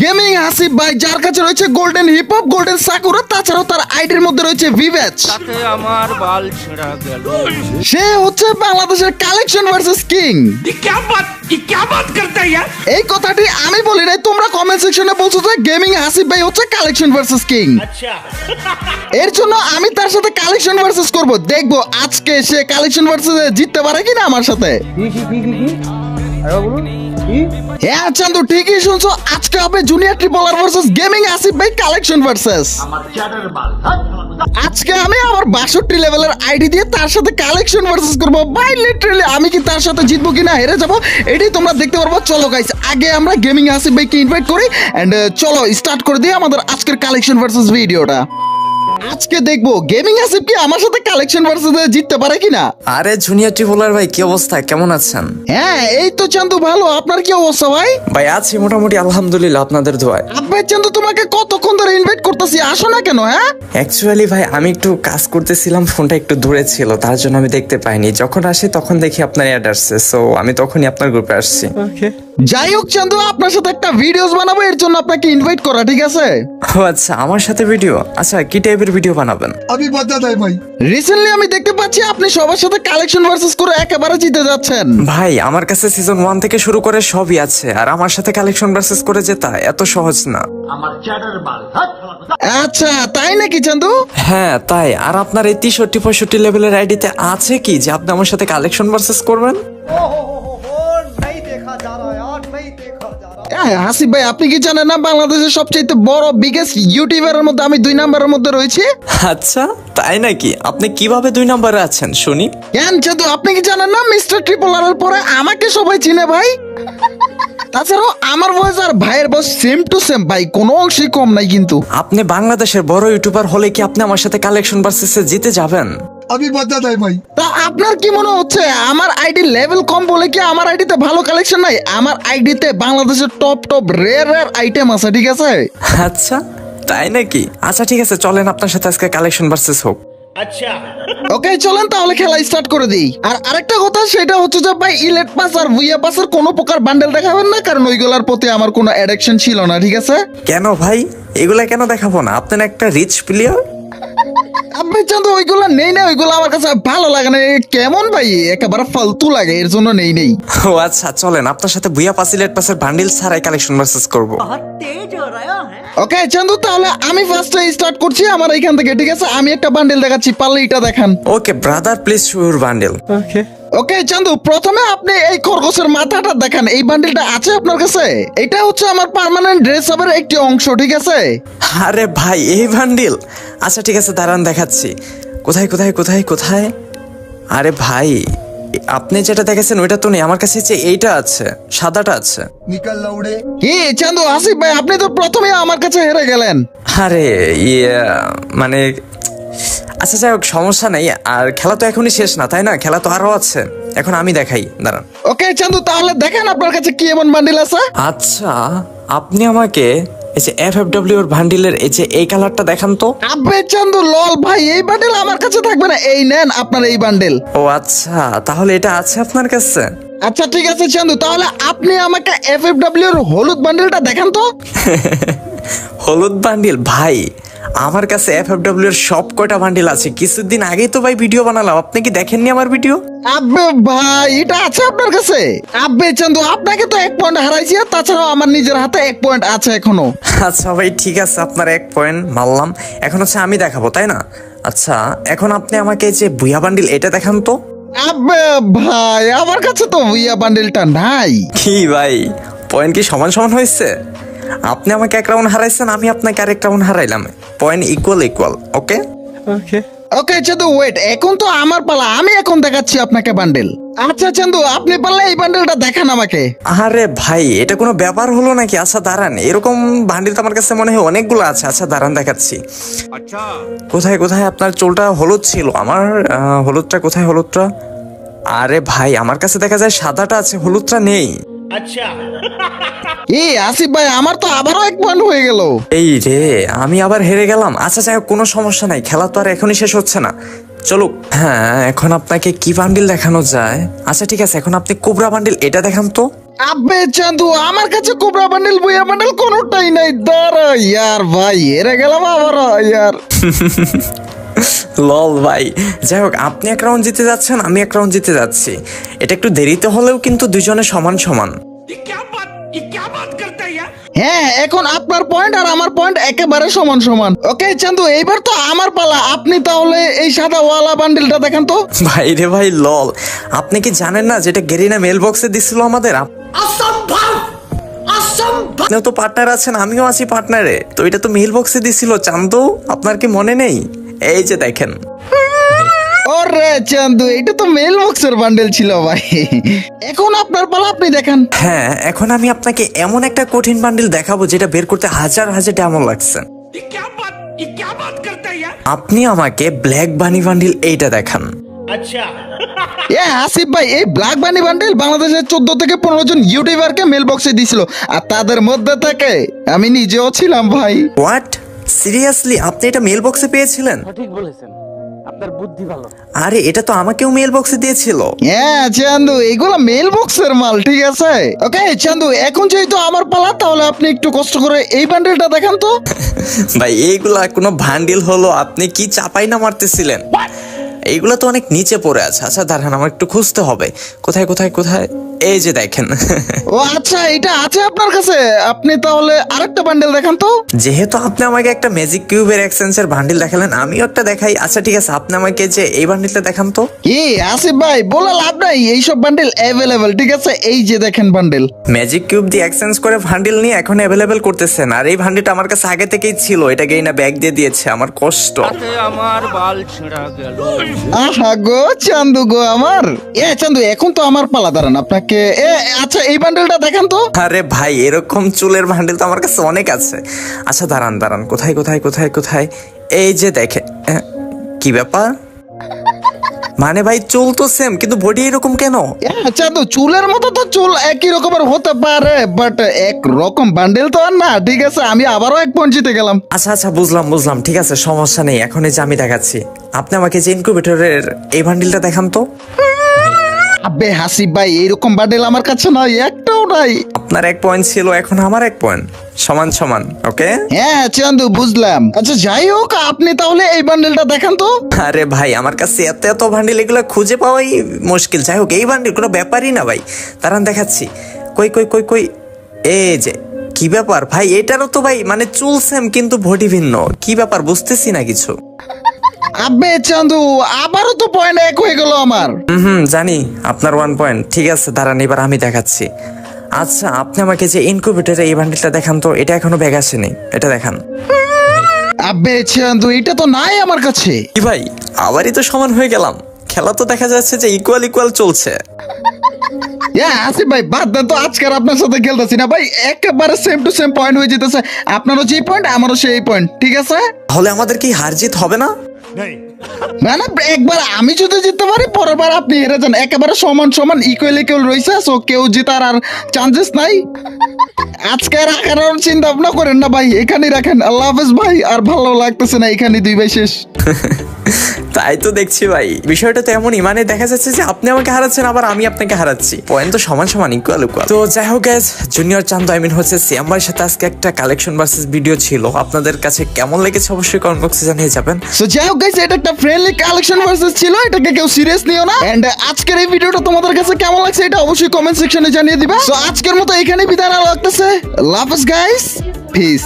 Gaming Asif ভাই যার কাছে রয়েছে golden hip hop, golden sakura, তাছাড়াও তার আইডির মধ্যে রয়েছে ভিভ্যাচ। তাতে আমার বাল ছেঁড়া গেল। সে হচ্ছে বাংলাদেশের কালেকশন ভার্সেস কিং। क्या बात करता है यार? এই কথাটি আমি বলি নাই, তোমরা কমেন্ট সেকশনে বলছো যে গেমিং আসিফ ভাই হচ্ছে কালেকশন ভার্সেস কিং। अच्छा এর জন্য আমি তার সাথে কালেকশন ভার্সেস করব, দেখবো আজকে সে কালেকশন ভার্সেস জিততে পারে কিনা আমার সাথে। হ্যাঁ চান্দু, ঠিকই শুনছো, আজকে হবে junior Tripler versus gaming Asif ভাই কালেকশন ভার্সেস। আজকে আমি আমার 62 লেভেলের আইডি দিয়ে তার সাথে কালেকশন ভার্সেস করব ভাই। লিটারালি আমি কি তার সাথে জিতবো কিনা হেরে যাবো এটাই তোমরা দেখতে পারবো। চলো গাইস, আগে আমরা গেমিং আসিফ ভাইকে ইনভাইট করি এন্ড চলো স্টার্ট করে দিই আমাদের আজকের কালেকশন ভার্সেস ভিডিওটা। আজকে দেখবো গেমিং আসিফ কি আমার সাথে কালেকশন ভার্সেস জিততে পারে কিনা। আরে জুনিয়র ট্রিপলার ভাই, কি অবস্থা, কেমন আছেন? হ্যাঁ এই তো চান্দু ভালো, আপনার কি অবস্থা ভাই? ভাই আছি মোটামুটি, আলহামদুলিল্লাহ, আপনাদের দোয়ায়। আব্বাই চান্দু তোমাকে কতক্ষণ ধরে ইনভাইট করতেছি, আসো না কেন? হ্যাঁ অ্যাকচুয়ালি ভাই আমি একটু কাজ করতেছিলাম, ফোনটা একটু দূরে ছিল, তার জন্য আমি দেখতে পাইনি। যখন আসি তখন দেখি আপনার অ্যাড আসছে, সো আমি তখনই আপনার গ্রুপে আসছি। যাই হোক চান্দু, আপনার সাথে একটা ভিডিওস বানাবো, এর জন্য আপনাকে ইনভাইট করা, ঠিক আছে? ও আচ্ছা, আমার সাথে ভিডিও? আচ্ছা, কি টাইপের ভিডিও বানাবেন? अभी बता दे भाई। রিসেন্টলি আমি দেখতে পাচ্ছি আপনি সবার সাথে কালেকশন ভার্সেস করে একেবারে জিতে যাচ্ছেন। ভাই আমার কাছে সিজন 1 থেকে শুরু করে সবই আছে, আর আমার সাথে কালেকশন ভার্সেস করে জেতা এত সহজ না। আচ্ছা তাই নাকি চান্দু? হ্যাঁ তাই। আর আপনার এই 63-65 লেভেলের আইডিতে আছে কি যে আপনি আমার সাথে কালেকশন ভার্সেস করবেন? হাসিফ ভাই আপনি কি জানেন না বাংলাদেশের সবচেয়ে বড় বিগেস্ট ইউটিউবারের মধ্যে আমি 2 নম্বরের মধ্যে রয়েছি। আচ্ছা তাই নাকি? আপনি কিভাবে 2 নম্বরে আছেন শুনি? কেন চান্দু, আপনি কি জানেন না মিস্টার ট্রিপলারের পরে আমাকে সবাই চিনে ভাই। তাছাড়াও আমার ভয়েস আর ভাইয়ের ভয়েস সেম টু সেম ভাই, কোনো অংশই কম নাই কিন্তু। আপনি বাংলাদেশের বড় ইউটিউবার হলে কি আপনি আমার সাথে কালেকশন ভার্সেসে জিতে যাবেন? अभी बता दे भाई। তা আপনার কি মনে হচ্ছে আমার আইডি লেভেল কম বলে কি আমার আইডিতে ভালো কালেকশন নাই? আমার আইডিতে বাংলাদেশের top top rare rare item আছে, ঠিক আছে? আচ্ছা তাই নাকি? আচ্ছা ঠিক আছে, চলেন আপনার সাথে আজকে কালেকশন ভার্সেস হোক। अच्छा ওকে চলেন তাহলে খেলা স্টার্ট করে দিই। আর আরেকটা কথা সেটা হচ্ছে যে ভাই ইলেট পাস আর ভুইয়া পাসের কোনো প্রকার বান্ডেল দেখাবেন না, কারণ ওইগুলোর প্রতি আমার কোনো অ্যাডিকশন ছিল না, ঠিক আছে? কেন ভাই, এগুলা কেন দেখাবো না? আপনার একটা রিচ প্লেয়ার। আপনি চান তো ওইগুলো নেই না, ওইগুলো আমার কাছে ভালো লাগে না। এ কেমন ভাই, একেবারে ফালতু লাগে, এর জন্য নেই। ও আচ্ছা, চলেন আপনার সাথে ভুইয়া পাস ইলেট পাসের বান্ডিল ছাড়াই কালেকশন ভার্সেস করবো। ওকে চান্দু, তাহলে আমি ফার্স্টে স্টার্ট করছি আমার এইখান থেকে, ঠিক আছে? আমি একটা বান্ডেল দেখাচ্ছি, পারলে এটা দেখান। Okay brother, please show your bundle. Okay Chandu, প্রথমে আপনি এই খরগোশের মাথাটা দেখান। এই বান্ডেলটা আছে আপনার কাছে? এটা হচ্ছে আমার পার্মানেন্ট ড্রেস আপের একটি অংশ, ঠিক আছে? আরে ভাই এই বান্ডিল? আচ্ছা ঠিক আছে, দাঁড়ান দেখাচ্ছি। কোথায় কোথায় কোথায় কোথায়? আরে ভাই আপনি যেটা দেখেছেন ওইটা তো নেই, আমার কাছে যে এইটা আছে, সাদাটা আছে। निकल लौड़े। কি চান্দু, আসিফ ভাই আপনি তো প্রথমে আমার কাছে হেরে গেলেন। আরে মানে আচ্ছা যাই হোক, সমস্যা নেই। আর খেলা তো এখনই শেষ না, তাই না? খেলা তো আরো আছে, এখন আমি দেখাই, দাঁড়ান। ওকে চান্দু, তাহলে দেখেন আপনার কাছে কি এমন বান্ডেল আছে। আচ্ছা আপনি আমাকে এই যে FFW এর বান্ডিলের এই যে এই কালারটা দেখান তো। আবে চান্দু লল ভাই, এই বান্ডেল আমার কাছে থাকবে না, এই নেন আপনার এই বান্ডেল। ও আচ্ছা, তাহলে এটা আছে আপনার কাছে? আচ্ছা ঠিক আছে চান্দু, তাহলে আপনি আমাকে FFW এর হলুদ বান্ডেলটা দেখান তো। হলুদ বান্ডিল? ভাই আমার কাছে FFW এর সব কয়টা বান্ডিল আছে, কিছুদিন আগেই তো ভাই ভিডিও বানালাম, আপনি কি দেখেননি আমার ভিডিও? আবে ভাই এটা আছে আপনার কাছে? আবে চান্দু, আপনাকে তো 1 পয়েন্ট হারাইছি, আর তাছাড়াও আমার নিজের হাতে 1 পয়েন্ট আছে এখনো। আচ্ছা ভাই ঠিক আছে, আপনার 1 পয়েন্ট মানলাম। এখন হচ্ছে আমি দেখাবো, তাই না? আচ্ছা এখন আপনি আমাকে এই যে বুয়া বান্ডিল এটা দেখান তো। আবে ভাই আমার কাছে তো ভুইয়া বান্ডেলটা নাই। কি ভাই, পয়েন্ট কি সমান সমান হয়েছে? আপনি আমাকে 1 রাউন্ড হারাইছেন, আমি আপনাকে আরেক রাউন্ড হারাইলাম, পয়েন্ট ইকুয়াল ইকুয়াল। ওকে ওকে ওকে চান্দু ওয়েট, এখন তো আমার পালা, আমি এখন দেখাচ্ছি আপনাকে বান্ডেল। আচ্ছা চান্দু, আপনি পারলে এই বান্ডেলটা দেখান আমাকে। আরে ভাই এটা কোনো ব্যাপার হলো নাকি? আচ্ছা দাঁড়ান, এরকম বান্ডিল তো আমার কাছে মনে হয় অনেকগুলো আছে। আচ্ছা দাঁড়ান দেখাচ্ছি। अच्छा কোথায় কোথায় আপনার চুলটা হলুদ ছিল, আমার হলুদটা কোথায়? হলুদটা? আরে ভাই আমার কাছে দেখা যায় সাদাটা আছে, হলুদটা নেই। अच्छा এই আসিফ ভাই আমার তো আবারও 1 পয়েন্ট হয়ে গেল। এই রে, আমি আবার হেরে গেলাম। আচ্ছা যাই হোক, কোনো সমস্যা নাই, খেলা তো আর এখনই শেষ হচ্ছে না, চলুক। হ্যাঁ এখন আপনাকে কি বান্ডিল দেখানো যায়? আচ্ছা ঠিক আছে, এখন আপনি কোবরা বান্ডিল এটা দেখান তো। আবে চান্দু আমার কাছে কোবরা বান্ডেল বুয়া বান্ডেল কোনোটাই নাই, দাঁড়া ইয়ার ভাই হেরে গেলাম আবার ইয়ার। লল ভাই, যাই হোক আপনি এক রাউন্ড জিতে যাচ্ছেন, আমি এক রাউন্ড জিতে যাচ্ছি। এটা একটু দেরিতে হলেও কিন্তু দুজনে সমান সমান। ये क्या बात करता है यार? হ্যাঁ এখন আপনার পয়েন্ট আর আমার পয়েন্ট একেবারে সমান সমান। ওকে চান্দু এইবার তো আমার পালা, আপনি তাহলে এই সাদা ওয়ালা বান্ডেলটা দেখেন তো। ভাই রে ভাই লল, আপনি কি জানেন না যেটা গেরিনা মেল বক্সে দিছিল আমাদের? আপনিও তো পার্টনার আছেন, আমিও আছি পার্টনারে, তো এটা তো মেল বক্সে দিছিল চান্দু, আপনার কি মনে নেই? এই যে দেখেন। ওরে চান্দু এটা তো মেল বক্সের বান্ডেল ছিল ভাই। এখন আপনার পালা, আপনি দেখেন। হ্যাঁ এখন আমি আপনাকে এমন একটা কঠিন বান্ডিল দেখাবো যেটা বের করতে হাজার হাজার ডায়মন্ড লাগছে। ये क्या बात करता है यार? আপনি আমাকে ব্ল্যাক বানি বান্ডিল এইটা দেখান। अच्छा এ আসিফ ভাই এই ব্ল্যাক বানি বান্ডেল বাংলাদেশের 14 থেকে 15 জন ইউটিউবারকে মেল বক্সে দিছিল, আর তাদের মধ্যে থেকে আমি নিজেও ছিলাম ভাই। হোয়াট, সিরিয়াসলি আপনি এটা মেল বক্সে পেয়েছিলেন? আরে এটা তো আমাকেও মেল বক্সে দিয়েছিল। হ্যাঁ চান্দু এগুলো মেল বক্সের মাল, ঠিক আছে। ওকে চান্দু এখন যেহেতু আমার পালা, তাহলে আপনি একটু কষ্ট করে এই বান্ডেলটা দেখান তো। ভাই এইগুলা কোনো বান্ডিল হলো? আপনি কি চাপাই না মারতেছিলেন? এইগুলা তো অনেক নিচে পড়ে আছে। আচ্ছা দাঁড়ান আমার একটু খুঁজতে হবে, কোথায় কোথায় কোথায়। এই যে দেখেন। ও আচ্ছা এটা আছে আপনার কাছে, আপনি তাহলে আরেকটা বান্ডেল দেখান তো। যেহেতু আপনি আমাকে একটা ম্যাজিক কিউবের এক্সচেঞ্জের বান্ডিল দেখালেন, আমিও একটা দেখাই। আচ্ছা ঠিক আছে, আপনি আমাকে যে এই বান্ডিলটা দেখান তো। কি আসিফ ভাই বলে লাভ নাই, এইসব বান্ডেল অ্যাভেলেবেল, ঠিক আছে। এই যে দেখেন বান্ডেল। ম্যাজিক কিউব দিয়ে এক্সচেঞ্জ করে বান্ডিল নিয়ে এখন অ্যাভেলেবেল করতেছেন, আর এই বান্ডিলটা আমার কাছে আগে থেকেই ছিল, এটাকে না ব্যাগ দিয়ে দিয়েছে, আমার কষ্ট। তাতে আমার বাল ছেঁড়া গেল। আহা গো চান্দু গো আমার। এ চান্দু এখন তো আমার পালা, দাঁড়ান আপনাকে আচ্ছা এই বান্ডেলটা দেখান তো। আরে ভাই এরকম চুলের বান্ডিল তো আমার কাছে অনেক আছে। আচ্ছা দাঁড়ান দাঁড়ান, কোথায় কোথায় কোথায় কোথায়। এই যে দেখে, কি ব্যাপার? মানে ভাই চুল তো সেম কিন্তু বডি এরকম কেন? চান্দু চুলের মতো তো চুল একই রকমের হতে পারে, বাট এক রকম বান্ডেল তো আর না, ঠিক আছে। আমি আবারও এক পয়েন্ট জিতে গেলাম। আচ্ছা আচ্ছা বুঝলাম বুঝলাম, ঠিক আছে সমস্যা নেই। এখন এই যে আমি দেখাচ্ছি, আপনি আমাকে যে ইনকিউবেটরের এই বান্ডিলটা দেখান তো। আবে হাসিব ভাই এইরকম বান্ডেল আমার কাছে নাই, একটাও নাই। আপনার এক পয়েন্ট ছিল, এখন আমার এক পয়েন্ট, সমান সমান। ওকে হ্যাঁ চান্দু বুঝলাম। আচ্ছা যাই হোক আপনি তাহলে এই বান্ডেলটা দেখান তো। আরে ভাই আমার কাছে এত এত বান্ডিল, এগুলো খুঁজে পাওয়াই মুশকিল। যাই হোক এই বান্ডিল কোনো ব্যাপারই না ভাই, দাঁড়ান দেখাচ্ছি। কই কই কই কই, এই যে কি ব্যাপার ভাই, এটারও তো ভাই মানে চুল সেম কিন্তু বডি ভিন্ন, কি ব্যাপার বুঝতেছি না কিছু। আবে চান্দু আবারও তো পয়েন্ট এক হয়ে গেল আমার। জানি আপনার 1 পয়েন্ট, ঠিক আছে দাঁড়ান এবার আমি দেখাচ্ছি। আচ্ছা আপনি আমাকে যে ইনকিউবেটরে এই বান্ডিলটা দেখান তো, এটা এখনো ব্যাগ আসেনি, এটা দেখান। আবে চান্দু এটা তো নাই আমার কাছে। কি ভাই আবারই তো সমান হয়ে গেলাম, খেলা তো দেখা যাচ্ছে যে ইকুয়াল ইকুয়াল চলছে। আসিফ ভাই বাদ দেন তো, আজকে আর আপনার সাথে খেলতেছি না ভাই, একেবারে সেম টু সেম পয়েন্ট হয়ে যেতেছে। আপনারও যে পয়েন্ট আমারও সেই পয়েন্ট, ঠিক আছে। তাহলে আমাদের কি হার জিত হবে না? মানে একবার আমি যদি জিততে পারি, পরের বার আপনি হেরে যান, একেবারে সমান সমান ইকুয়াল ইকুয়াল রয়েছে, সো কেউ জেতার আর চান্সেস নাই। আজকে রাখার চিন্তা ভাবনা করেন না ভাই, এখানেই রাখেন। আল্লাহ হাফেজ ভাই, আর ভালো লাগতেছে না, এখানে 2 ভাই শেষ। তাই তো দেখছি ভাই, বিষয়টা তো এমনই, মানে দেখা যাচ্ছে যে আপনি আমাকে হারাচ্ছেন আবার আমি আপনাকে হারাচ্ছি, পয়েন্ট তো সমান সমান ইকুয়াল ইকুয়াল। তো যাই হোক guys, junior Chandu I mean হচ্ছে সিয়াম ভাইয়ের সাথে আজকে একটা কালেকশন ভার্সেস ভিডিও ছিল। আপনাদের কাছে কেমন লেগেছে অবশ্যই কমেন্ট বক্সে জানিয়ে যাবেন। সো যাই হোক গাইস, এটা একটা ফ্রেন্ডলি কালেকশন ভার্সেস ছিল, এটাকে কেউ সিরিয়াস নিও না। এন্ড আজকের এই ভিডিওটা তোমাদের কাছে কেমন লাগছে এটা অবশ্যই কমেন্ট সেকশনে জানিয়ে দিবা। সো আজকের মতো এখানেই বিদায় নেওয়া লাগতেছে। আল্লাহ হাফেজ গাইস, পিস।